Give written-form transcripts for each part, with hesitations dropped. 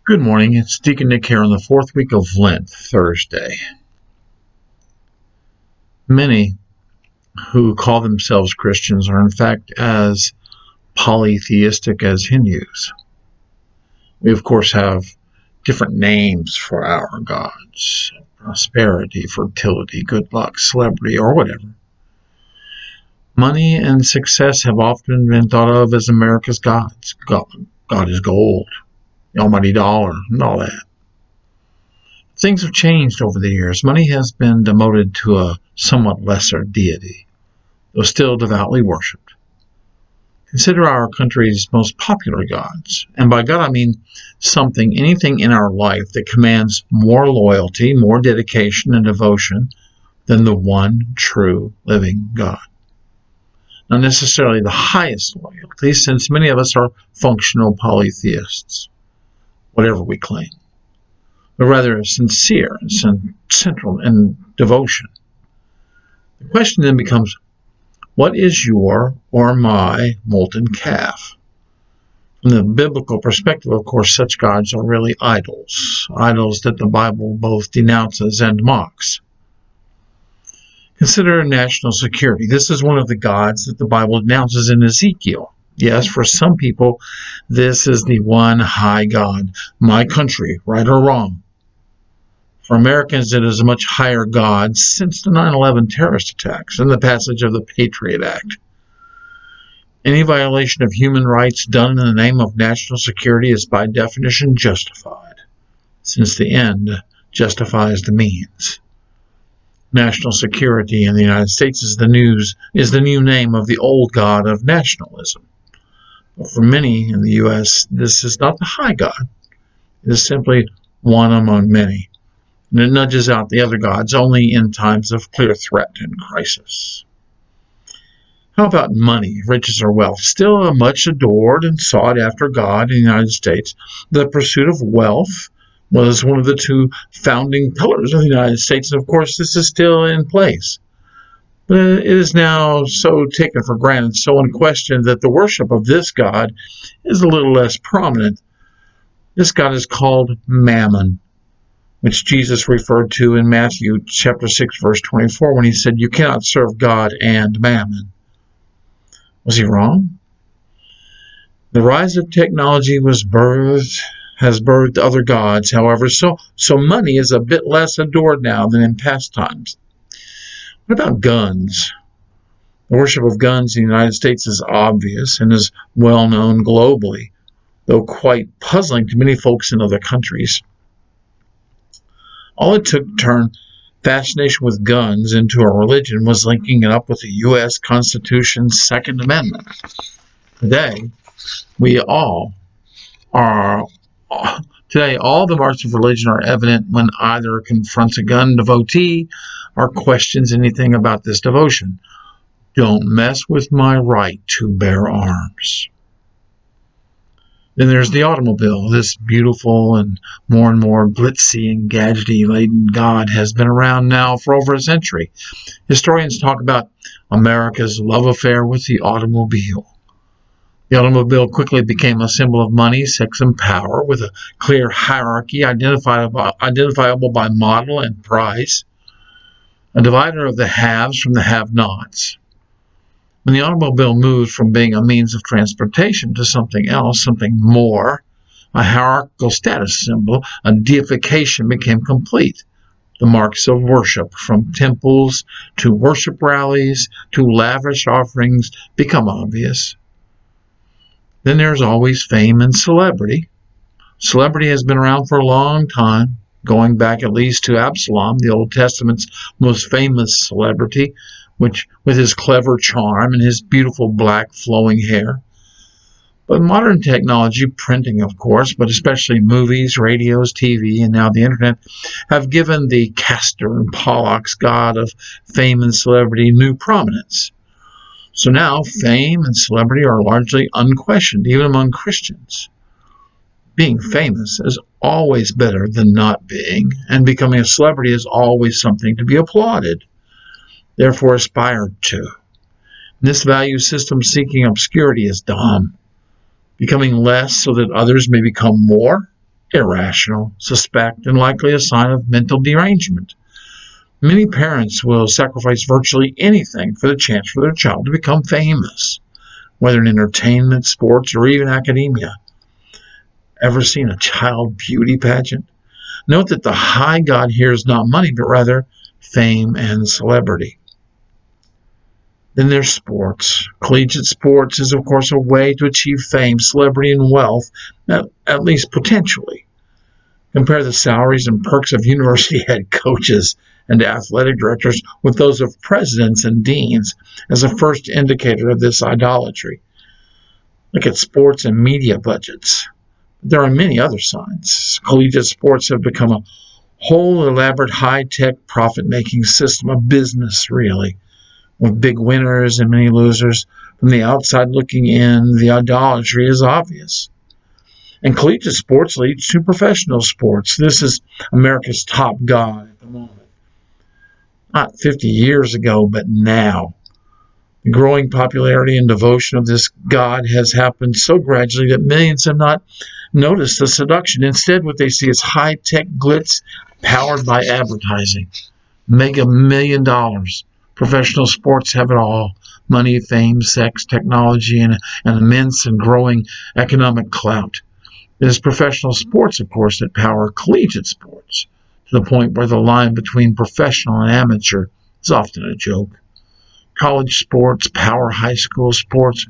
Good morning, it's Deacon Nick here on the fourth week of Lent, Thursday. Many who call themselves Christians are in fact as polytheistic as Hindus. We of course have different names for our gods: prosperity, fertility, good luck, celebrity, or whatever. Money and success have often been thought of as America's gods. God is gold, the almighty dollar, and all that. Things have changed over the years. Money has been demoted to a somewhat lesser deity, though still devoutly worshipped. Consider our country's most popular gods. And by God, I mean anything in our life that commands more loyalty, more dedication and devotion than the one true living God. Not necessarily the highest loyalty, since many of us are functional polytheists, whatever we claim, but rather sincere and central in devotion. The question then becomes, what is your or my molten calf? From the biblical perspective, of course, such gods are really idols that the Bible both denounces and mocks. Consider national security. This is one of the gods that the Bible denounces in Ezekiel. Yes, for some people, this is the one high God, my country, right or wrong. For Americans, it is a much higher God since the 9/11 terrorist attacks and the passage of the Patriot Act. Any violation of human rights done in the name of national security is by definition justified, since the end justifies the means. National security in the United States is the new name of the old God of nationalism. But for many in the U.S., this is not the high God. It is simply one among many. And it nudges out the other gods only in times of clear threat and crisis. How about money, riches, or wealth? Still a much adored and sought after God in the United States. The pursuit of wealth was one of the two founding pillars of the United States, and of course this is still in place. But it is now so taken for granted, so unquestioned, that the worship of this God is a little less prominent. This God is called Mammon, which Jesus referred to in Matthew chapter 6, verse 24, when he said, "You cannot serve God and mammon." Was he wrong? The rise of technology has birthed other gods, however, so money is a bit less adored now than in past times. What about guns? The worship of guns in the United States is obvious and is well known globally, though quite puzzling to many folks in other countries. All it took to turn fascination with guns into a religion was linking it up with the U.S. Constitution's Second Amendment. Today, all the marks of religion are evident when either confronts a gun devotee or questions anything about this devotion. Don't mess with my right to bear arms. Then there's the automobile. This beautiful and more glitzy and gadgety-laden god has been around now for over a century. Historians talk about America's love affair with the automobile. The automobile quickly became a symbol of money, sex, and power, with a clear hierarchy identifiable by model and price, a divider of the haves from the have-nots. When the automobile moved from being a means of transportation to something else, something more, a hierarchical status symbol, a deification became complete. The marks of worship, from temples to worship rallies to lavish offerings, become obvious. Then there's always fame and celebrity. Celebrity has been around for a long time, going back at least to Absalom, the Old Testament's most famous celebrity, which with his clever charm and his beautiful black flowing hair. But modern technology, printing of course, but especially movies, radios, TV, and now the internet, have given the Castor and Pollux god of fame and celebrity new prominence. So now fame and celebrity are largely unquestioned, even among Christians. Being famous is always better than not being, and becoming a celebrity is always something to be applauded, therefore aspired to. This value system seeking obscurity is dumb. Becoming less so that others may become more irrational, suspect, and likely a sign of mental derangement. Many parents will sacrifice virtually anything for the chance for their child to become famous, whether in entertainment, sports, or even academia. Ever seen a child beauty pageant? Note that the high God here is not money, but rather fame and celebrity. Then there's sports. Collegiate sports is, of course, a way to achieve fame, celebrity, and wealth, at least potentially. Compare the salaries and perks of university head coaches and athletic directors with those of presidents and deans as a first indicator of this idolatry. Look at sports and media budgets. There are many other signs. Collegiate sports have become a whole elaborate high-tech profit-making system, a business really, with big winners and many losers. From the outside looking in, the idolatry is obvious. And collegiate sports leads to professional sports. This is America's top god at the moment. Not 50 years ago, but now. The growing popularity and devotion of this god has happened so gradually that millions have not noticed the seduction. Instead, what they see is high-tech glitz powered by advertising. Mega $1 million. Professional sports have it all. Money, fame, sex, technology, and immense and growing economic clout. It is professional sports, of course, that power collegiate sports, to the point where the line between professional and amateur is often a joke. College sports power high school sports,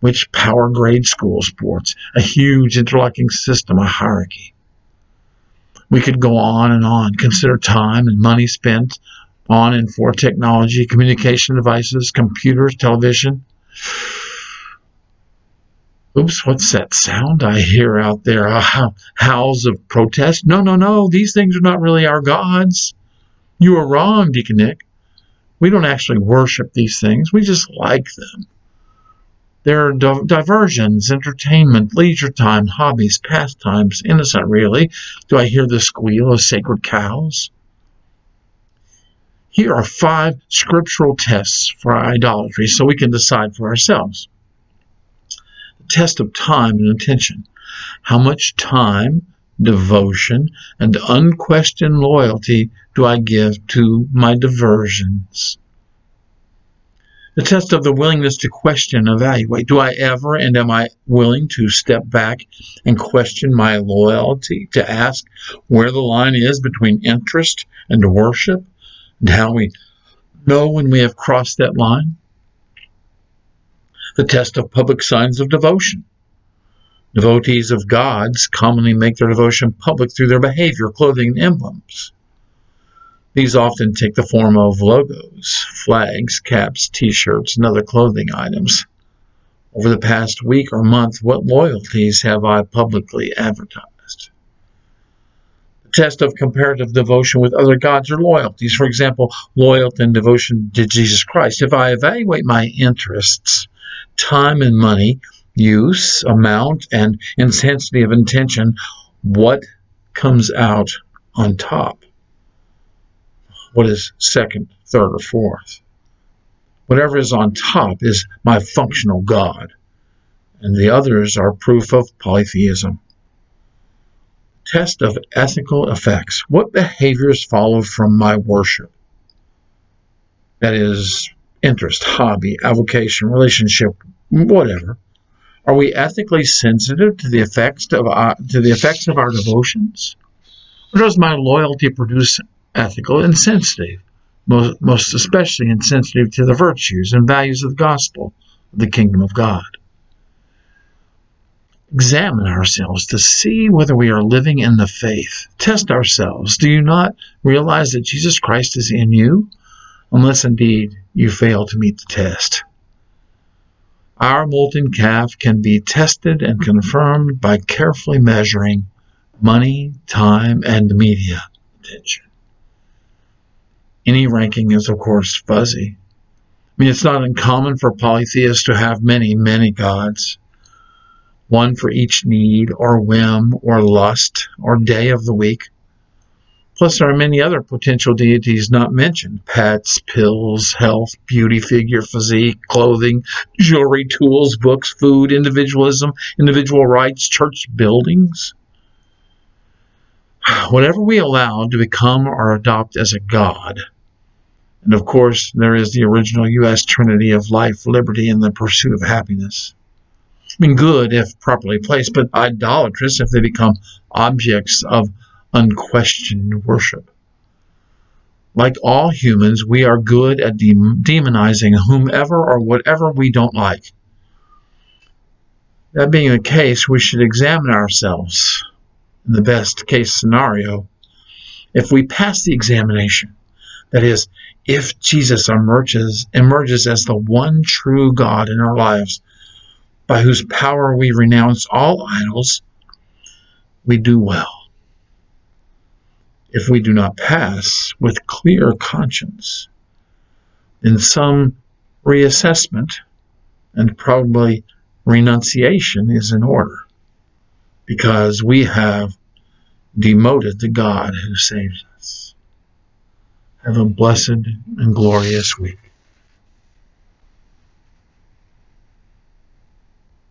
which power grade school sports, a huge interlocking system, a hierarchy. We could go on and on. Consider time and money spent on and for technology, communication devices, computers, television. Oops, what's that sound I hear out there? Howls of protest? No. These things are not really our gods. You are wrong, Deacon Nick. We don't actually worship these things. We just like them. They're diversions, entertainment, leisure time, hobbies, pastimes. Innocent, really. Do I hear the squeal of sacred cows? Here are 5 scriptural tests for idolatry so we can decide for ourselves. Test of time and attention. How much time, devotion, and unquestioned loyalty do I give to my diversions? The test of the willingness to question and evaluate. Do I ever and am I willing to step back and question my loyalty, to ask where the line is between interest and worship, and how we know when we have crossed that line? The test of public signs of devotion. Devotees of gods commonly make their devotion public through their behavior, clothing, and emblems. These often take the form of logos, flags, caps, t-shirts, and other clothing items. Over the past week or month, what loyalties have I publicly advertised? The test of comparative devotion with other gods or loyalties. For example, loyalty and devotion to Jesus Christ. If I evaluate my interests, time and money, use, amount, and intensity of intention, what comes out on top? What is second, third, or fourth? Whatever is on top is my functional God, and the others are proof of polytheism. Test of ethical effects. What behaviors follow from my worship? That is, interest, hobby, avocation, relationship, whatever. Are we ethically sensitive to the effects of our devotions? Or does my loyalty produce ethical insensitive, most especially insensitive to the virtues and values of the gospel of the kingdom of God? Examine ourselves to see whether we are living in the faith. Test ourselves. Do you not realize that Jesus Christ is in you? Unless indeed you fail to meet the test. Our molten calf can be tested and confirmed by carefully measuring money, time, and media attention. Any ranking is, of course, fuzzy. It's not uncommon for polytheists to have many, many gods, one for each need or whim or lust or day of the week. Plus, there are many other potential deities not mentioned: pets, pills, health, beauty, figure, physique, clothing, jewelry, tools, books, food, individualism, individual rights, church buildings. Whatever we allow to become or adopt as a god, and of course there is the original U.S. Trinity of life, liberty, and the pursuit of happiness. I mean, good if properly placed, but idolatrous if they become objects of unquestioned worship. Like all humans, we are good at demonizing whomever or whatever we don't like. That being the case, we should examine ourselves. In the best case scenario, if we pass the examination, that is, if Jesus emerges as the one true God in our lives, by whose power we renounce all idols, we do well. If we do not pass with clear conscience, then some reassessment and probably renunciation is in order, because we have demoted the God who saves us. Have a blessed and glorious week.